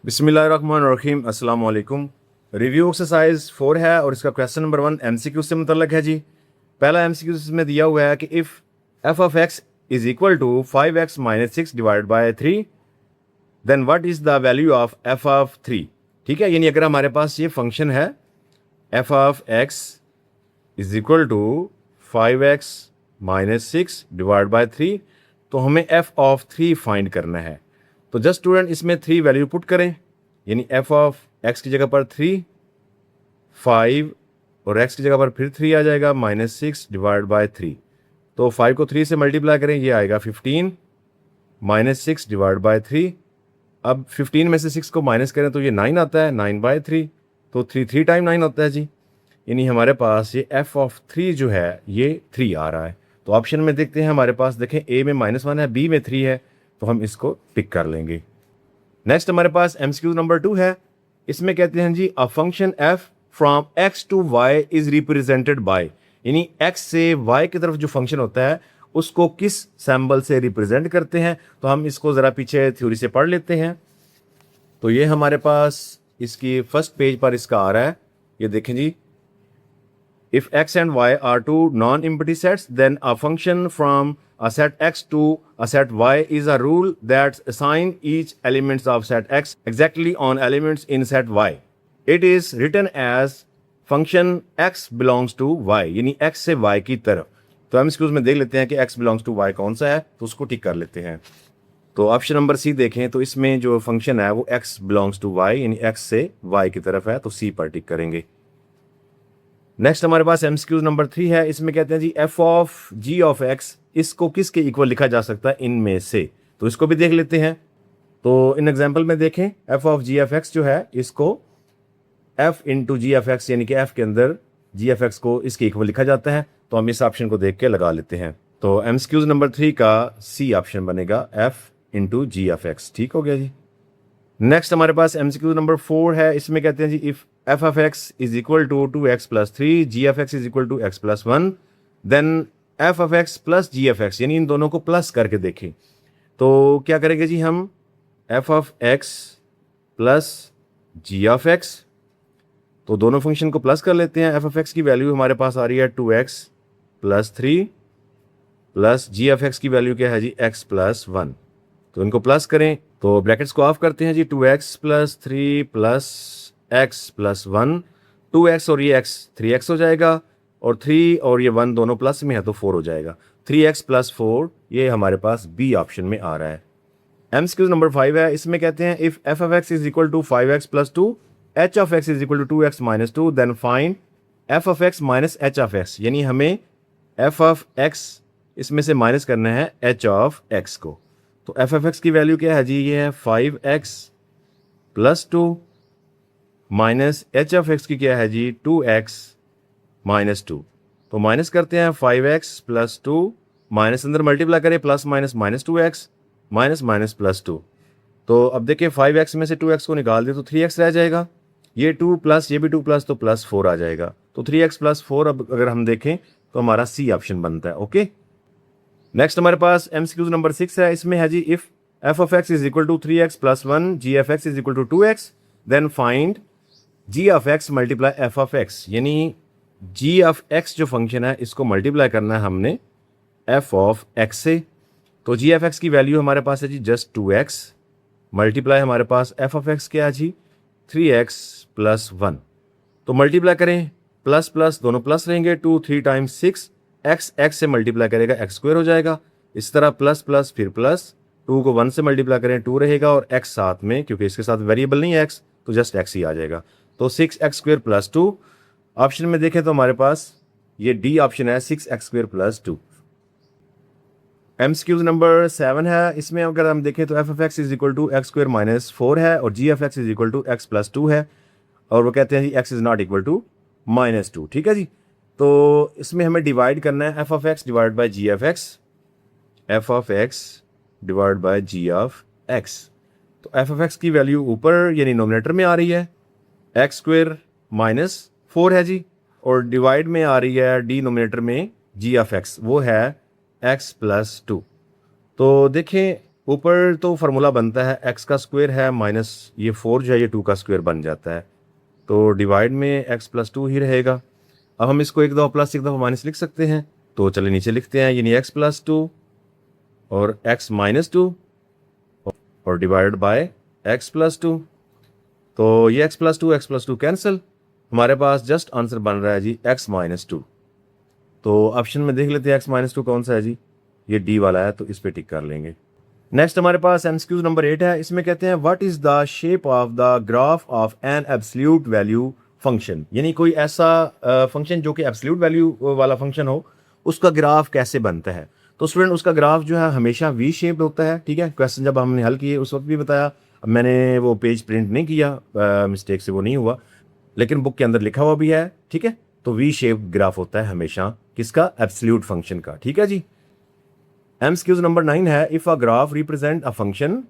बिस्मिल्लाहिर्रहमानिर्रहीम अस्सलाम वालेकुम। रिव्यू एक्सरसाइज 4 है और इसका क्वेश्चन नंबर 1 एमसीक्यू से मुतल्लक है जी। पहला एमसीक्यू इसमें दिया हुआ है कि if f of x is equal to 5x minus 6 divide by 3 then what is the value of f of 3। ठीक है, यानी अगर हमारे पास ये फंक्शन है f of x is equal to 5x minus 6 divide by 3, तो हमें एफ ऑफ 3 फाइंड करना है। तो जस्ट स्टूडेंट इसमें 3 वैल्यू पुट करें, यानी एफ ऑफ एक्स की जगह पर 3, 5 और एक्स की जगह पर फिर 3 आ जाएगा माइनस 6 डिवाइड बाय 3। तो 5 को 3 से मल्टीप्लाई करें, ये आएगा 15 माइनस 6 डिवाइड बाय 3। अब 15 में से 6 को माइनस करें तो ये 9 आता है, 9 बाय 3, तो 3 टाइम 9 होता है जी। यानी हमारे पास ये एफ ऑफ 3 जो है ये 3 आ रहा है। तो ऑप्शन में देखते हैं, हमारे पास देखें ए में -1 है, बी में 3 है, तो हम इसको पिक कर लेंगे। नेक्स्ट हमारे पास एमसीक्यू नंबर 2 है। इसमें कहते हैं जी a function F from X to Y is represented by, यानी एक्स से वाई की तरफ जो फंक्शन होता है उसको किस सिंबल से रिप्रेजेंट करते हैं। तो हम इसको ज़रा पीछे थ्योरी से पढ़ लेते हैं। तो ये हमारे पास इसकी फर्स्ट पेज पर इसका आ रहा है, ये देखें जी। If x and y are two non-empty sets, then a function from a set x to a set y is a rule that assign each elements of set x exactly on elements in set y. It is written as function x belongs to y, यानी x से y की तरफ। तो हम इसको उसमें देख लेते हैं कि x belongs to y कौन सा है, तो उसको टिक कर लेते हैं। तो ऑप्शन नंबर सी देखें, तो इसमें जो फंक्शन है वो x belongs to y, यानी x से y की तरफ है, तो सी पर टिक करेंगे। नेक्स्ट हमारे पास एमसीक्यू नंबर 3 है। इसमें कहते हैं जी F of G of X, इसको किसके इक्वल लिखा जा सकता है इनमें से, तो इसको भी देख लेते हैं। तो इन एग्जांपल में देखें, f of g F x जो है इसको f into g F x, यानी कि एफ के अंदर जी एफ एक्स को इसके इक्वल लिखा जाता है। तो हम इस ऑप्शन को देख के लगा लेते हैं। तो एमसीक्यू नंबर 3 का सी ऑप्शन बनेगा, F into g F x. ठीक हो गया जी। नेक्स्ट हमारे पास एमसीक्यू नंबर 4 है। इसमें कहते हैं जी if F of x is equal to 2x plus 3, G F X is equal to x plus 1, then F of x plus ji F x, यानी इन दोनों को प्लस करके देखें। तो क्या करेंगे जी हम, f of x plus g of x, तो दोनों फंक्शन को प्लस कर लेते हैं। एफ ऑफ एक्स की वैल्यू हमारे पास आ रही है 2x प्लस 3 प्लस जी एफ एक्स की वैल्यू क्या है जी x प्लस 1, तो इनको प्लस करें। तो ब्रैकेट्स को ऑफ करते हैं जी, 2x plus 3 plus x plus 1, 2x और ये x 3x हो जाएगा, और 3 और ये 1 दोनों प्लस में है तो 4 हो जाएगा। 3x प्लस 4 ये हमारे पास बी ऑप्शन में आ रहा है। एमसीक्यू नंबर 5 है। इसमें कहते हैं if F of x is equal to 5x plus 2, h of x is equal to 2x minus 2, then find f of x minus h of x, यानी हमें एफ ऑफ एक्स इसमें से minus करना है एच ऑफ एक्स को। तो F of x की value क्या है जी, ये है 5x plus 2 minus h of x की क्या है जी 2x माइनस 2। तो माइनस करते हैं 5x प्लस 2, माइनस अंदर मल्टीप्लाई करें, plus minus minus 2x minus minus plus 2। तो अब देखिए 5x में से 2x को निकाल दे तो 3x रह जाएगा, ये 2 प्लस ये भी 2 प्लस, तो प्लस 4 आ जाएगा। तो 3x प्लस 4 अब अगर हम देखें तो हमारा सी ऑप्शन बनता है। ओके, नेक्स्ट हमारे पास एमसीक्यू नंबर 6 है। इसमें है जी if F of x is equal to 3x plus 1, G F X is equal to 2x, then find G of X multiply F of x, यानी G of X जो function है इसको multiply करना है हमने एफ ऑफ एक्स से। तो जी F x की वैल्यू हमारे पास है जी जस्ट 2x, मल्टीप्लाई हमारे पास एफ ऑफ एक्स क्या है जी 3x प्लस 1। तो मल्टीप्लाई करें, प्लस प्लस दोनों प्लस रहेंगे, 2 3 टाइम्स 6, x से मल्टीप्लाई करेगा x स्क्वायर हो जाएगा। इस तरह प्लस प्लस फिर प्लस, 2 को 1 से मल्टीप्लाई करें 2 रहेगा, और x साथ में, क्योंकि इसके साथ वेरिएबल नहीं है x, तो जस्ट x ही आ जाएगा। तो 6x स्क्वायर प्लस 2। ऑप्शन में देखें तो हमारे पास ये डी ऑप्शन है, 6x square plus 2। MCQ number 7 है। इसमें अगर हम देखें तो F of x is equal to X square minus 4 है, और G F X is equal to X plus 2 है, और वो कहते हैं जी X is not equal to minus 2। ठीक है जी। तो इसमें हमें डिवाइड करना है f of x divide by g F x, f of x divide by g of x. तो एफ ऑफ एक्स की वैल्यू ऊपर यानी नोमिनेटर में आ रही है, एक्स स्क्वायर माइनस 4 है जी, और डिवाइड में आ रही है डी नोमिनेटर में जी ऑफ एक्स, वो है एक्स प्लस 2। तो देखें ऊपर तो फार्मूला बनता है एक्स का स्क्वायर है माइनस ये 4 जो है ये 2 का स्क्वायर बन जाता है, तो डिवाइड में एक्स प्लस 2 ही रहेगा। अब हम इसको एक दफ़ा प्लस एक दफ़ा माइनस लिख सकते हैं, तो चलिए नीचे लिखते हैं, यानी एक्स प्लस 2 और एक्स माइनस 2 और डिवाइड बाय एक्स प्लस 2। तो ये एक्स प्लस टू कैंसिल, हमारे पास जस्ट आंसर बन रहा है जी एक्स माइनस 2। तो ऑप्शन में देख लेते हैं एक्स माइनस 2 कौन सा है जी, ये डी वाला है, तो इस पर टिक कर लेंगे। नेक्स्ट हमारे पास एमसीक्यू नंबर 8 है। इसमें कहते हैं what is the shape of the graph of an absolute value function, यानी कोई ऐसा फंक्शन जो कि एब्सोल्यूट वैल्यू वाला फंक्शन हो, उसका ग्राफ कैसे बनता है। तो स्टूडेंट उसका ग्राफ जो है हमेशा वी शेप्ड होता है, ठीक है। क्वेश्चन जब हमने हल किए उस वक्त भी बताया, अब मैंने वो पेज प्रिंट नहीं किया, मिस्टेक से वो नहीं हुआ, लेकिन बुक के अंदर लिखा हुआ भी है, ठीक है। तो वी शेप्ड ग्राफ होता है हमेशा किसका, एब्सोल्यूट फंक्शन का, ठीक है जी। एमसीक्यूज नंबर 9 है if a graph represent a function,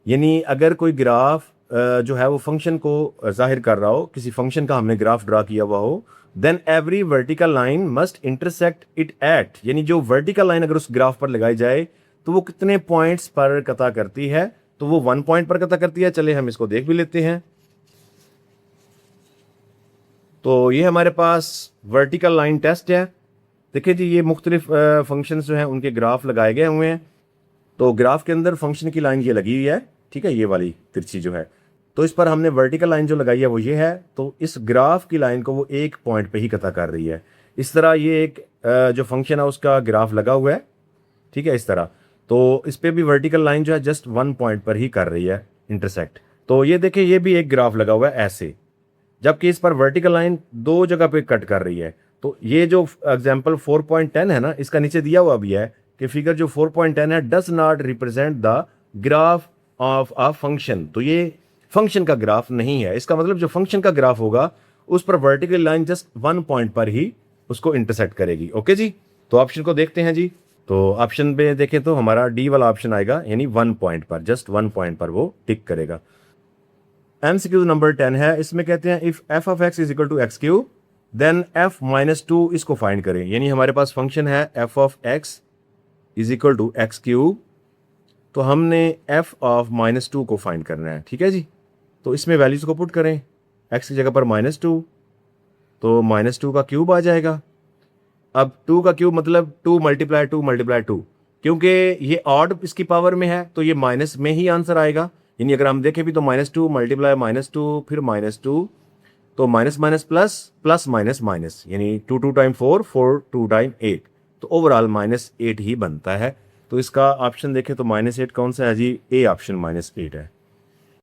यानी अगर कोई ग्राफ जो है वो फंक्शन को जाहिर कर रहा हो, किसी फंक्शन का हमने ग्राफ ड्रा किया हुआ हो, then every vertical line must intersect it at, यानी जो वर्टिकल लाइन अगर उस ग्राफ पर लगाई जाए तो वो कितने पॉइंट्स पर कता करती है, तो वो 1 पॉइंट पर कता करती है। चले हम इसको देख भी लेते हैं। तो ये हमारे पास वर्टिकल लाइन टेस्ट है। देखिए जी, ये मुख्तलिफ फंक्शंस जो हैं उनके ग्राफ लगाए गए हुए हैं। तो ग्राफ के अंदर फंक्शन की लाइन ये लगी हुई है, ठीक है, ये वाली तिरछी जो है, तो इस पर हमने वर्टिकल लाइन जो लगाई है वो ये है, तो इस ग्राफ की लाइन को वो एक पॉइंट पे ही कता कर रही है। इस तरह ये एक जो फंक्शन है उसका ग्राफ लगा हुआ है, ठीक है, इस तरह। तो इस पर भी वर्टिकल लाइन जो है जस्ट 1 पॉइंट पर ही कर रही है इंटरसेक्ट। तो ये देखिए, ये भी एक ग्राफ लगा हुआ है ऐसे, जबकि इस पर वर्टिकल लाइन 2 जगह पे कट कर रही है। तो ये जो एग्जाम्पल 4.10 है ना, इसका नीचे दिया हुआ भी है कि फिगर जो 4.10 है does not represent the graph of a function, तो ये फंक्शन का ग्राफ नहीं है। इसका मतलब जो फंक्शन का ग्राफ होगा उस पर वर्टिकल लाइन जस्ट 1 पॉइंट पर ही उसको इंटरसेक्ट करेगी। ओके जी, तो ऑप्शन को देखते हैं जी। तो ऑप्शन में देखें तो हमारा डी वाला ऑप्शन आएगा, यानी 1 पॉइंट पर, जस्ट 1 पॉइंट पर वो टिक करेगा। एमसीक्यू नंबर 10 है। इसमें कहते हैं if F of x is equal to x cube then f minus 2 इसको फाइंड करें, यानी हमारे पास फंक्शन है f of x is equal to x cube, तो हमने एफ ऑफ माइनस 2 को फाइंड करना है, ठीक है जी। तो इसमें वैल्यूज को पुट करें, एक्स की जगह पर -2, तो -2 का क्यूब आ जाएगा। अब 2 का क्यूब मतलब 2 मल्टीप्लाई 2 मल्टीप्लाई 2, क्योंकि ये ऑड इसकी पावर में है तो ये माइनस में ही आंसर आएगा। यानी अगर हम देखें भी तो -2 मल्टीप्लाई -2 फिर -2, तो minus minus plus plus minus minus, यानी 2 2 टाइम 4 4 2 टाइम 8, तो ओवरऑल -8 ही बनता है। तो इसका ऑप्शन देखें तो -8 कौन सा है जी, ए ऑप्शन -8 है।